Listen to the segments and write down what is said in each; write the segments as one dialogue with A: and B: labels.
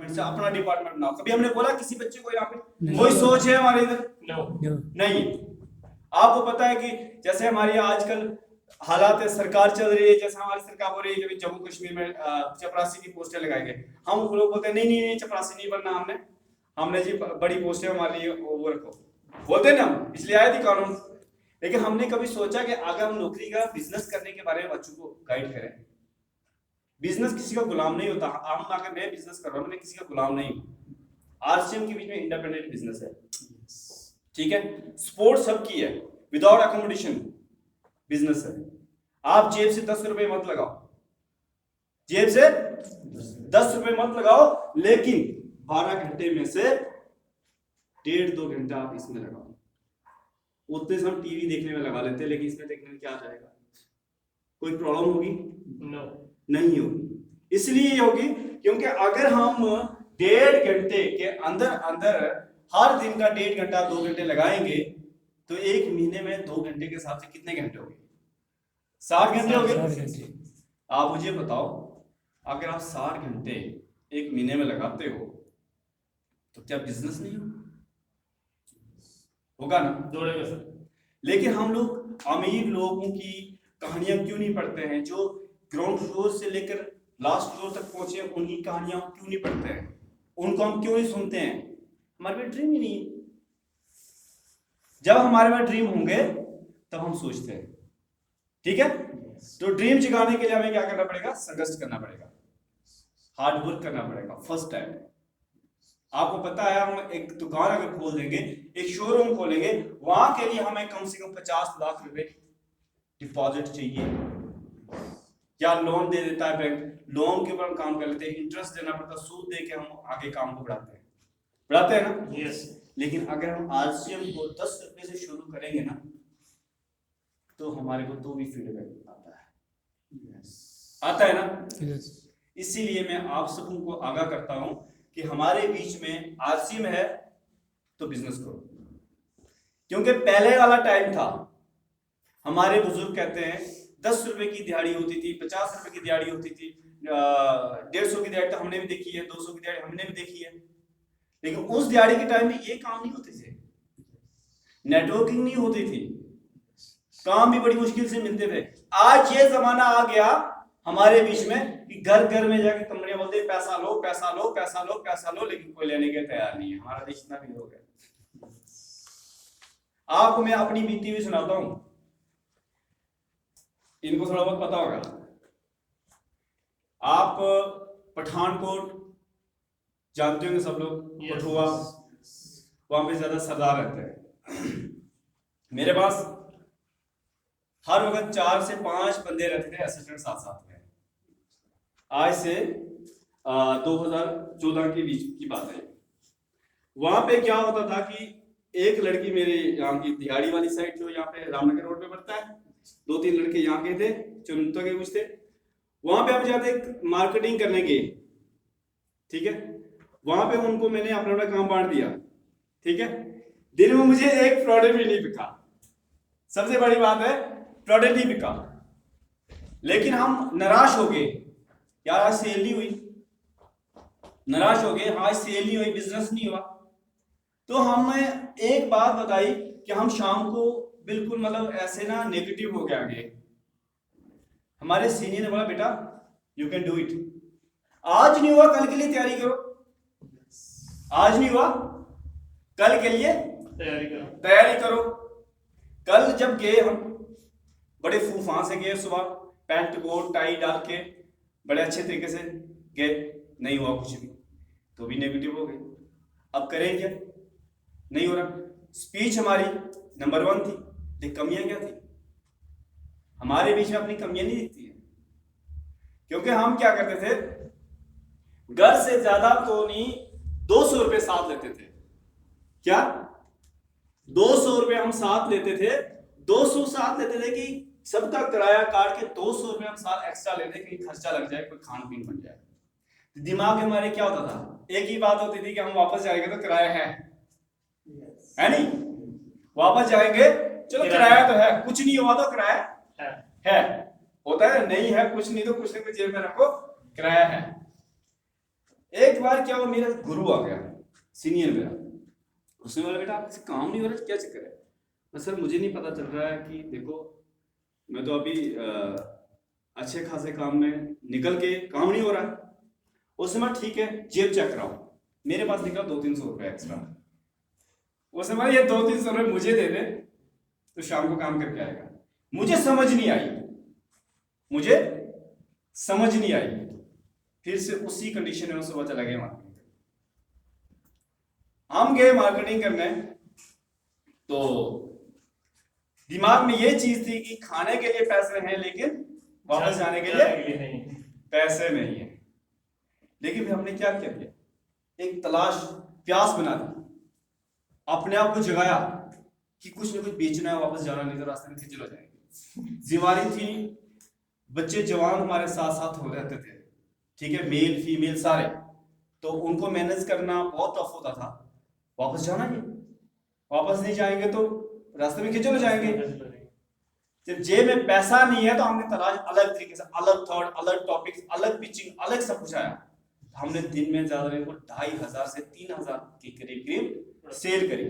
A: से अपना डिपार्टमेंट बनाओ। कभी हमने बोला किसी बच्चे को यहाँ पे कोई सोच है हमारे इधर? नहीं। आपको पता है कि जैसे हमारी आजकल हालात है, सरकार चल रही है, जैसे हमारी सरकार बोल रही है कि जम्मू कश्मीर में चपरासी की पोस्टें लगाएंगे। हम लोग बोलते हैं नहीं नहीं नहीं, चपरासी नहीं बनना हमने जी बड़ी पोस्टें हमारे लिए वो रखो, बोलते ना हम, इसलिए आए थे कानून। लेकिन हमने कभी सोचा कि अगर हम नौकरी का बिजनेस करने के बारे में बच्चों को गाइड करें। बिजनेस किसी का गुलाम नहीं होता। हम अगर मैं बिजनेस कर रहा हूँ, मैं किसी का गुलाम नहीं हूँ। आरसीएम के बीच में इंडिपेंडेंट बिजनेस है, ठीक है। स्पोर्ट्स सबकी है, विदाउट अकोमोडेशन बिजनेस है। आप जेब से 10 रुपए मत लगाओ, जेब से 10 रुपए मत लगाओ, लेकिन 12 घंटे में से 1.5-2 घंटा आप इसमें लगाओ। उतने से हम टीवी देखने में लगा लेते हैं, लेकिन इसमें देखने में क्या जाएगा? कोई प्रॉब्लम होगी? नो, नहीं होगी। इसलिए होगी क्योंकि अगर हम 1.5 घंटे के अंदर अंदर हर दिन का 1.5 घंटा 2 घंटे लगाएंगे तो एक महीने में 2 घंटे के हिसाब से कितने घंटे हो गए? 60 घंटे हो गए। आप मुझे बताओ, अगर आप 60 घंटे एक महीने में लगाते हो तो क्या बिजनेस नहीं होगा ना? दौड़ेगा सर। लेकिन हम लोग अमीर लोगों की कहानियां क्यों नहीं पढ़ते हैं? जो ग्राउंड फ्लोर से लेकर लास्ट फ्लोर तक पहुंचे, उनकी कहानियां क्यों नहीं पढ़ते हैं? उनको हम क्यों नहीं सुनते हैं? हमारे में ड्रीम ही नहीं है। जब हमारे में ड्रीम होंगे तब हम सोचते हैं, ठीक है। तो ड्रीम जगाने के लिए हमें क्या करना पड़ेगा? संघर्ष करना पड़ेगा, हार्ड वर्क करना पड़ेगा। फर्स्ट टाइम आपको पता है, हम एक दुकान अगर खोल देंगे, एक शोरूम खोलेंगे, वहां के लिए हमें कम से कम 50 लाख रुपए डिपॉजिट चाहिए, या लोन दे देता है बैंक, लोन के ऊपर हम काम कर लेते हैं, इंटरेस्ट देना पड़ता है, सूद दे के हम आगे काम को बढ़ाते हैं ना? यस। लेकिन अगर हम आरसीएम को 10 रुपए से शुरू करेंगे ना, तो हमारे को तो भी फीडबैक आता है। आता है ना? yes. इसीलिए मैं आप सबको आगाह करता हूं कि हमारे बीच में आरसीएम है तो बिजनेस करो। क्योंकि पहले वाला टाइम था, हमारे बुजुर्ग कहते हैं 10 रुपए की दिहाड़ी होती थी, 50 रुपए की दिहाड़ी होती थी, 150 की दिहाड़ी तो हमने भी देखी है, 200 की दिहाड़ी हमने भी देखी है। लेकिन उस दिहाड़ी के टाइम में ये काम नहीं होते थे, नेटवर्किंग नहीं होती थी, काम भी बड़ी मुश्किल से मिलते थे। आज ये जमाना आ गया हमारे बीच में कि घर घर में जाके कंपनियां बोलते हैं पैसा लो पैसा लो पैसा लो पैसा लो, लेकिन कोई लेने के तैयार नहीं है। हमारा देश इतना भी हो गया। आपको मैं अपनी बीती हुई सुनाता हूं, इनको थोड़ा बहुत पता होगा। आप पठानकोट जानते होंगे सब लोग, कठुआ, वहां पे ज्यादा सरदार रहते हैं। मेरे पास हर वक्त 4 से 5 बंदे रहते थे असिस्टेंट साथ साथ में। आज से 2014 के बीच की बात है। वहां पे क्या होता था कि एक लड़की मेरे यहाँ की दिहाड़ी वाली साइड, जो यहाँ पे रामनगर रोड पे पड़ता है, 2-3 लड़के यहाँ के थे, चुनता के कुछ थे। वहां पे हम जाते मार्केटिंग करने गए, ठीक है। वहां पे उनको मैंने अपना अपना काम बांट दिया, ठीक है। दिन में मुझे एक प्रोडक्ट भी नहीं बिका। सबसे बड़ी बात है, प्रोडक्ट नहीं बिका। लेकिन हम निराश हो गए, यार आज सेल नहीं हुई, निराश हो गए, आज सेल नहीं हुई, बिजनेस नहीं हुआ। तो हमने एक बात बताई कि हम शाम को बिल्कुल मतलब ऐसे ना नेगेटिव हो गया आगे। हमारे सीनियर ने बोला बेटा यू कैन डू इट, आज नहीं हुआ कल के लिए तैयारी करो, आज नहीं हुआ कल के लिए तैयारी करो। कल जब गए हम बड़े फूफां से गए, सुबह पैंट कोट टाई डाल के बड़े अच्छे तरीके से गए, नहीं हुआ कुछ भी, तो भी नेगेटिव हो गए। अब करें क्या? नहीं हो रहा। स्पीच हमारी नंबर 1 थी, लेकिन कमियां क्या थी? हमारे बीच में अपनी कमियां नहीं दिखती है, क्योंकि हम क्या करते थे, घर से ज्यादा तो नहीं 200 रुपए साथ लेते थे। क्या 200 रुपए हम साथ लेते थे? 200 साथ लेते थे कि सबका किराया काट के 200 रुपए हम साथ एक्स्ट्रा लेते, कहीं खर्चा लग जाए, कोई खान पीन बन जाए। दिमाग में हमारे क्या होता था, एक ही बात होती थी कि हम वापस जाएंगे तो किराया है नहीं, वापस जाएंगे चलो किराया तो है, कुछ नहीं हुआ तो किराया है होता है, नहीं है कुछ नहीं तो कुछ न कुछ जेब में रखो, किराया है। एक बार क्या हुआ, मेरा गुरु आ गया, सीनियर मेरा, उसने बोला बेटा आप किसी काम नहीं हो रहा, क्या चक्कर है? मैं सर मुझे नहीं पता चल रहा है कि देखो मैं तो अभी अच्छे खासे काम में निकल के काम नहीं हो रहा है। उसने बोला ठीक है जेब चेक कराओ। मेरे पास निकला 200-300 रुपये एक्स्ट्रा। उसने बोला ये 200-300 रुपये मुझे दे दे तो शाम को काम करके आएगा। मुझे समझ नहीं आई, मुझे समझ नहीं आई। फिर से उसी कंडीशन में सुबह चला गया मार्केटिंग। हम गए मार्केटिंग करने, तो दिमाग में ये चीज थी कि खाने के लिए पैसे हैं लेकिन वापस जाने के लिए पैसे नहीं है। लेकिन फिर हमने क्या किया, एक तलाश प्यास बना दी, अपने आप को जगाया कि कुछ ना कुछ बेचना है, वापस जाना नहीं तो रास्ते में खिंचल हो जाएंगे। जिम्मेदारी थी, बच्चे जवान हमारे साथ साथ हो रहते थे, ठीक है, मेल फीमेल सारे, तो उनको मैनेज करना बहुत टफ होता था। वापस जाना ही, वापस नहीं जाएंगे तो रास्ते में खिंचल हो जाएंगे। जब जेब में पैसा नहीं है तो हमने तलाश अलग तरीके से, अलग थॉट, अलग टॉपिक्स, अलग पिचिंग, अलग सब कुछ आया। हमने दिन में ज्यादा नहीं 2500 से 3000 के करीब सेल करी।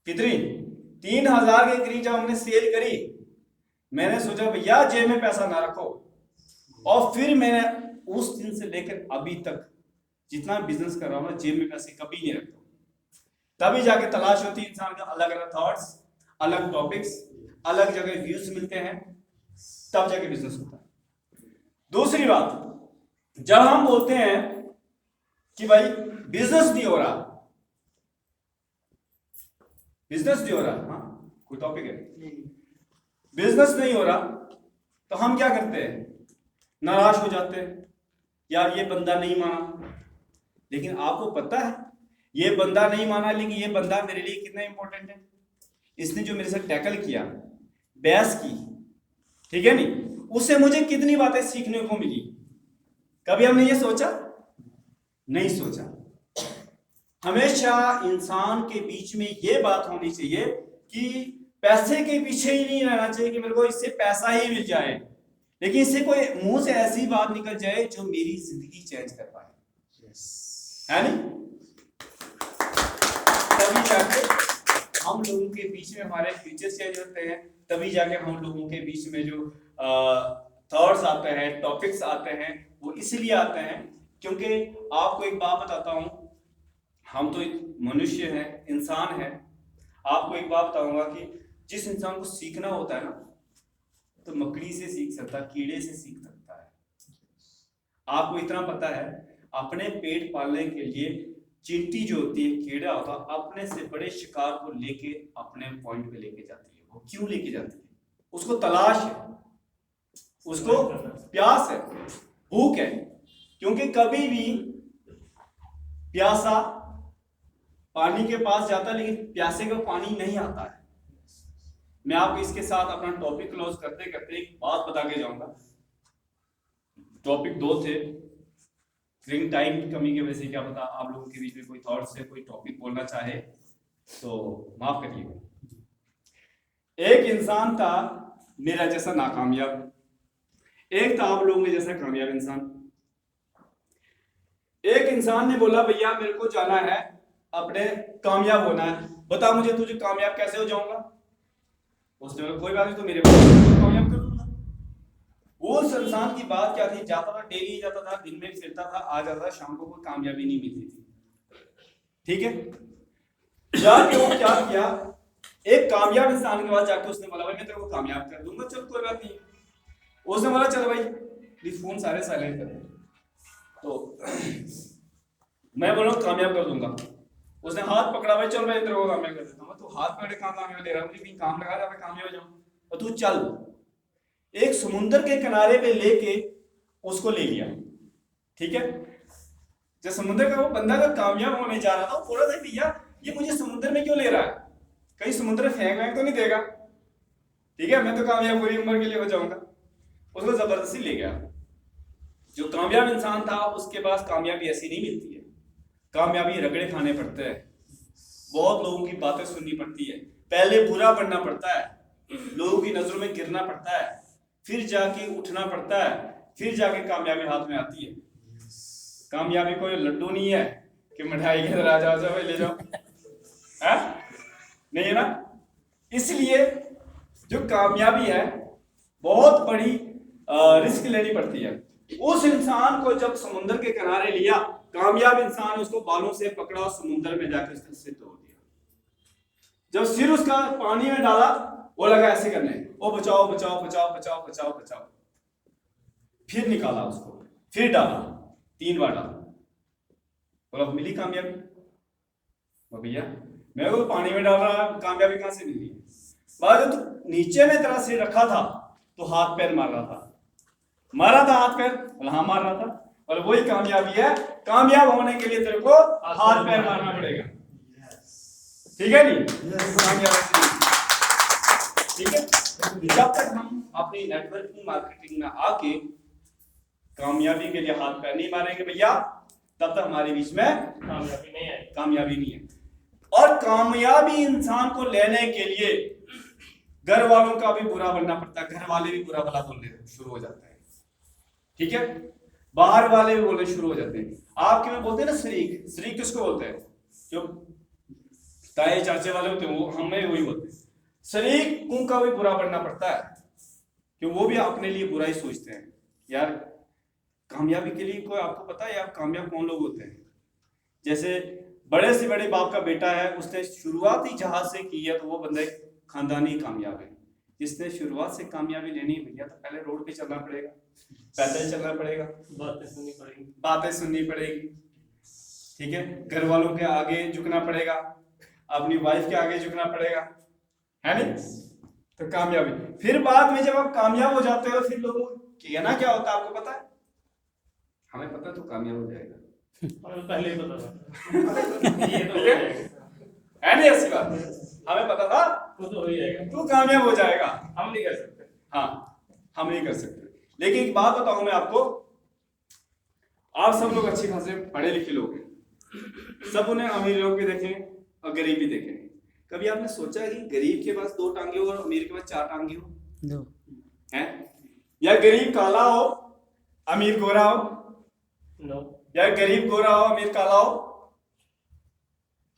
A: कितनी? 3000 के करीब जब हमने सेल करी, मैंने सोचा भैया जेब में पैसा ना रखो। और फिर मैंने उस दिन से लेकर अभी तक जितना बिजनेस कर रहा हूं, जेब में पैसे कभी नहीं रखता। तभी जाके तलाश होती है इंसान का, अलग अलग थॉट्स, अलग टॉपिक्स, अलग जगह व्यूज मिलते हैं, तब जाके बिजनेस होता है। दूसरी बात, जब हम बोलते हैं कि भाई बिजनेस नहीं हो रहा, बिजनेस नहीं हो रहा, हाँ कोई टॉपिक है, बिजनेस नहीं हो रहा, तो हम क्या करते हैं? नाराज हो जाते हैं, यार ये बंदा नहीं माना। लेकिन आपको पता है ये बंदा नहीं माना, लेकिन ये बंदा मेरे लिए कितना इंपॉर्टेंट है। इसने जो मेरे साथ टैकल किया, बहस की, ठीक है नहीं, उससे मुझे कितनी बातें सीखने को मिली। कभी हमने ये सोचा? नहीं सोचा। हमेशा इंसान के बीच में ये बात होनी चाहिए कि पैसे के पीछे ही नहीं रहना चाहिए कि मेरे को इससे पैसा ही मिल जाए, लेकिन इससे कोई मुंह से ऐसी बात निकल जाए जो मेरी जिंदगी चेंज कर पाए, है नहीं? तभी जाके हम लोगों के बीच में हमारे फीचर्स चेंज होते हैं, तभी जाके हम लोगों के बीच में जो थॉट्स आते हैं, टॉपिक्स आते हैं, वो इसलिए आते हैं क्योंकि आपको एक बात बताता हूं, हम तो मनुष्य हैं, इंसान हैं। आपको एक बात बताऊंगा कि जिस इंसान को सीखना होता है ना, तो मकड़ी से सीख सकता है, कीड़े से सीख सकता है। आपको इतना पता है, अपने पेट पालने के लिए चींटी जो होती है, कीड़ा होता है, अपने से बड़े शिकार को लेके अपने पॉइंट पे लेके जाती है। वो क्यों लेके जाती है? उसको तलाश है, उसको प्यास है, भूख है। क्योंकि कभी भी प्यासा पानी के पास जाता है, लेकिन प्यासे को पानी नहीं आता है। मैं आपको इसके साथ अपना टॉपिक क्लोज करते करते एक बात बता के जाऊंगा। टॉपिक 2 थे, लेकिन टाइम की कमी की वजह से क्या पता आप लोगों के बीच में कोई थॉट से कोई टॉपिक बोलना चाहे तो माफ करिएगा। एक इंसान था मेरा जैसा नाकामयाब, एक था आप लोगों के जैसा कामयाब इंसान। एक इंसान ने बोला भैया मेरे को जाना है, अपने कामयाब होना है, बता मुझे तुझे कामयाब कैसे हो जाऊंगा। उसने बोला कोई बात नहीं, तो मेरे कामयाब कर दूंगा। उस इंसान की बात क्या थी, जाता था डेली जाता था, दिन में फिरता था, आ जाता था, शाम को कोई कामयाबी नहीं मिलती थी, ठीक है। जाके वो क्या किया, एक कामयाब इंसान के पास जाके उसने बोला भाई मैं तेरे को कामयाब कर दूंगा, चल कोई बात नहीं। उसने बोला चल भाई प्लीज फोन सारे साइलेंट कर दे। तो मैं बोला कामयाब कर दूंगा। उसने हाथ पकड़ा, भाई चल मैं तेरे को कामयाब कर देता हूँ। तो हाथ पकड़े कहाँ कामयाब दे रहा, मुझे कहीं काम लगा रहा है कामयाब हो जाऊँ। और तू चल, एक समुद्र के किनारे पे लेके उसको ले लिया, ठीक है। जब समुद्र का वो बंदा का कामयाब होने जा रहा था, वो बोल रहा था भैया ये मुझे समुद्र में क्यों ले रहा है, कहीं समुद्र फेंक वैंक तो नहीं देगा, ठीक है, मैं तो कामयाब पूरी उम्र के लिए हो जाऊंगा। उसको जबरदस्ती ले गया। जो कामयाब इंसान था उसके पास कामयाबी ऐसी नहीं मिलती है, कामयाबी रगड़े खाने पड़ते हैं, बहुत लोगों की बातें सुननी पड़ती है, पहले बुरा बनना पड़ता है, लोगों की नजरों में गिरना पड़ता है, फिर जाके उठना पड़ता है, फिर जाके कामयाबी हाथ में आती है। कामयाबी कोई लड्डू नहीं है कि मिठाई के अंदर आ जाओ भाई ले जाओ, है नहीं है ना। इसलिए जो कामयाबी है बहुत बड़ी रिस्क लेनी पड़ती है। उस इंसान को जब समुद्र के किनारे लिया, कामयाब इंसान, उसको बालों से पकड़ा और समुद्र में जाकर उसका सिर तोड़ दिया। जब सिर उसका पानी में डाला, वो लगा ऐसे करने, ओ बचाओ बचाओ बचाओ बचाओ बचाओ बचाओ। फिर निकाला उसको, फिर डाला, 3 बार डाला, बोला मिली कामयाबी। भैया मेरे को पानी में डाल रहा, कामयाबी कहां से मिली? बाद तो नीचे में तेरा सिर रखा था तो हाथ पैर मार रहा था, मारा था हाथ पैर, बोला हाँ मार रहा था। और वही कामयाबी है, कामयाब होने के लिए तेरे को हाथ पैर मारना पड़ेगा, ठीक है नहीं? ठीक है। जब तक हम अपनी नेटवर्किंग मार्केटिंग में आके कामयाबी के लिए हाथ पैर नहीं मारेंगे भैया, तब तक हमारे बीच में कामयाबी नहीं है। और कामयाबी इंसान को लेने के लिए घर वालों का भी बुरा बनना पड़ता है, घर वाले भी बुरा भला बोलने शुरू हो जाते हैं, ठीक है, बाहर वाले भी बोलने शुरू हो जाते हैं। आपके में बोलते हैं ना शरीक, शरीक किसको बोलते हैं? जो ताए चाचे वाले होते हैं वो हमें वही बोलते हैं। शरीक उनका भी बुरा बनना पड़ता है कि वो भी अपने लिए बुरा ही सोचते हैं। यार कामयाबी के लिए कोई आपको पता है आप कामयाब कौन लोग होते हैं? जैसे बड़े से बड़े बाप का बेटा है, उसने शुरुआत ही जहाज से की है तो वो बंदा खानदानी कामयाब है। जिसने शुरुआत से कामयाबी लेनी है भैया, तो पहले रोड पे चलना पड़ेगा, पैदल चलना पड़ेगा, बातें सुननी पड़ेगी, ठीक है, घर वालों के आगे झुकना पड़ेगा, अपनी वाइफ के आगे झुकना पड़ेगा, है नहीं? तो कामयाबी। फिर बाद में जब आप कामयाब हो जाते हो, फिर लोगों कहना क्या होता है आपको पता है? हमें पता तो कामयाब हो जाएगा,
B: पहले ही पता था।
A: ये तो है नहीं, ऐसी बात हमें पता था
B: तो हो ही जाएगा,
A: तू कामयाब हो जाएगा,
B: हम नहीं कर सकते।
A: हाँ हम नहीं कर सकते। लेकिन एक बात बताऊं मैं आपको, आप सब लोग अच्छे खासे पढ़े लिखे लोग हैं, सब उन्हें अमीर लोग भी देखे और गरीब भी देखे। कभी आपने सोचा है कि गरीब के पास 2 टांगे हो और अमीर के पास 4 टांगे हो?
C: दो
A: हैं? या गरीब काला हो अमीर गोरा हो?
B: नो।
A: या गरीब गोरा हो अमीर काला हो?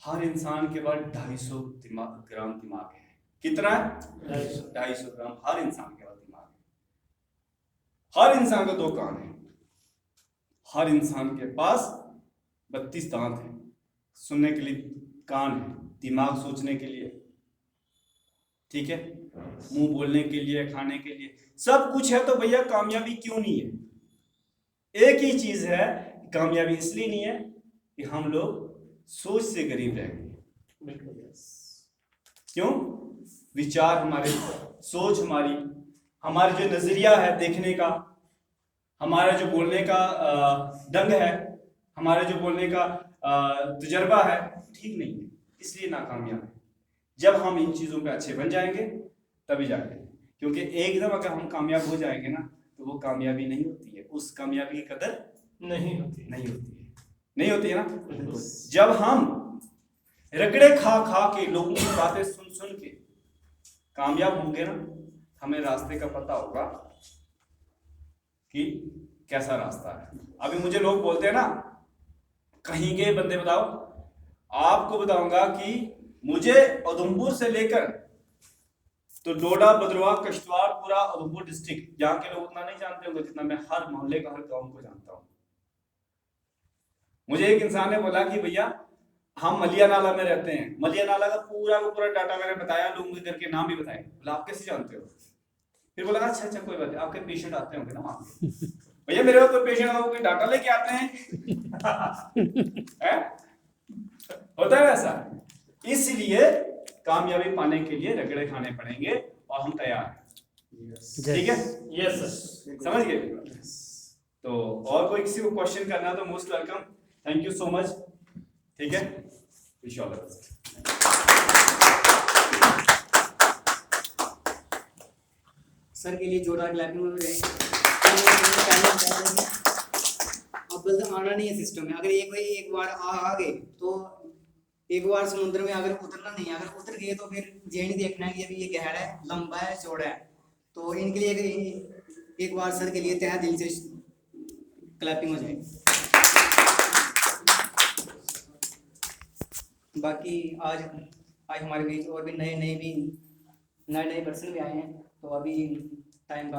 A: हर इंसान के पास 250 ग्राम दिमाग है। कितना है? 250 ग्राम हर इंसान के पास दिमाग है। हर इंसान को 2 कान है, हर इंसान के पास 32 दांत हैं, सुनने के लिए कान है, दिमाग सोचने के लिए, ठीक है, मुंह बोलने के लिए, खाने के लिए, सब कुछ है। तो भैया कामयाबी क्यों नहीं है? एक ही चीज है, कामयाबी इसलिए नहीं है कि हम लोग सोच से गरीब रह गए। क्यों? विचार हमारे, सोच हमारी, हमारा जो नजरिया है देखने का, हमारा जो बोलने का ढंग है, हमारा जो बोलने का तजर्बा है, ठीक नहीं है, इसलिए नाकामयाब है। जब हम इन चीजों पे अच्छे बन जाएंगे तभी जाके, क्योंकि एकदम अगर हम कामयाब हो जाएंगे ना तो वो कामयाबी नहीं होती है, उस कामयाबी की कदर नहीं होती है ना। जब हम रगड़े खा खा के लोगों की बातें सुन सुन के कामयाब होंगे ना, हमें रास्ते का पता होगा कि कैसा रास्ता है। अभी मुझे लोग बोलते हैं ना, कहीं के बंदे बताओ, आपको बताऊंगा कि मुझे उधमपुर से लेकर तो डोडा, भद्रवाह, किश्तवाड़, पूरा उधमपुर डिस्ट्रिक्ट, जहाँ के लोग उतना नहीं जानते होंगे जितना मैं हर मोहल्ले का, हर गांव को जानता हूँ। मुझे एक इंसान ने बोला कि भैया हम मलिया नाला में रहते हैं, मलिया नाला का पूरा डाटा मैंने बताया, लोगों के घर के नाम भी बताए। बोला आप कैसे जानते हो? फिर बोला अच्छा कोई बात नहीं, आपके पेशेंट आते होंगे ना वहां पे। भैया मेरे पास कोई पेशेंट आता है, कोई डाटा लेके आते हैं होता है ऐसा। इसलिए कामयाबी पाने के लिए रगड़े खाने पड़ेंगे और हम तैयार हैं, ठीक है?
B: यस सर,
A: समझ गए? तो और कोई किसी को क्वेश्चन करना तो most welcome. Thank you so much, ठीक है, wish all the best.
C: Sir के लिए जोरदार क्लैपिंग हो रही है। अब बस आना नहीं है सिस्टम में, अगर एक बार आ गए तो एक बार समुद्र में अगर उतरना नहीं है, अगर उतर गए तो फिर ये नहीं देखना है कि अभी ये गहरा है, लंबा है, चौड़ा है। तो इनके लिए एक बार सर के लिए तहे दिल से क्लैपिंग हो जाए। बाकी आज आज हमारे बीच और भी नए नए पर्सन भी आए हैं, तो अभी टाइम